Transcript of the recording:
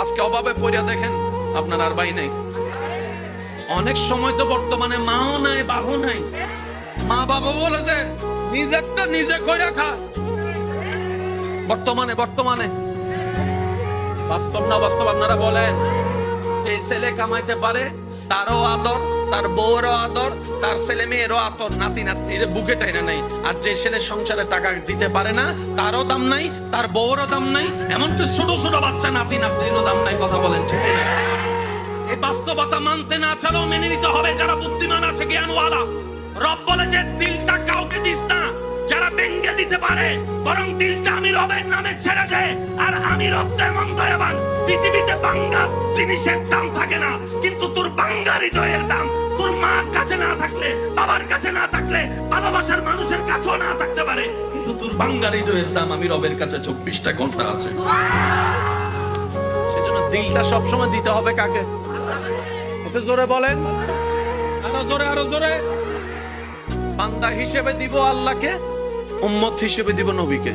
আজকে অভাবে পড়িয়া দেখেন আপনার আর ভাই নেই। অনেক সময় তো বর্তমানে মাও নাই বাবু নাই, মা বাবা বলেছে নিজেরটা নিজে কইরা খা। বর্তমানে বাস্তব না বাস্তব আপনারা বলেন, যে ছেলে কামাইতে পারে তারও আদর, তার বউরও আদর, তার ছেলে মেয়েরও আদর, নাতি নাতির বুকে টাইনা নাই। আর যে ছেলে সংসারে টাকা দিতে পারে না তারও দাম নাই, তার বউরও দাম নাই, এমনকি ছোট ছোট বাচ্চা নাতি নাতিরও দাম নাই। কথা বলেন ঠিক না? এই বাস্তবতা মানতে না চালেও মেনে নিতে হবে। যারা বুদ্ধিমান আছে, জ্ঞানওয়ালা, রব বলে যে দিলটা কাউকে দিস না যারা ভেঙে দিতে পারে, বরং দিলটা আমি রবের নামে ছেড়ে দে। আর আমি রব তেমন দয়াবান, পৃথিবীতে বাঙ্গা জিনিসের দাম থাকে না, কিন্তু তোর বাঙ্গা হৃদয়ের দাম তোর মার কাছে না থাকলে, বাবার কাছে না থাকলে, ভালোবাসার মানুষের কাছেও না থাকতে পারে, কিন্তু তোর বাঙ্গা হৃদয়ের দাম আমি রবের কাছে 24টা ঘন্টা আছে। সেজন্য দিলটা সবসময় দিতে হবে কাকে? একটু জোরে বলেন, আরো জোরে। বান্দা হিসেবে দিব আল্লাহকে, উম্মত হিসেবে দিব নবীকে।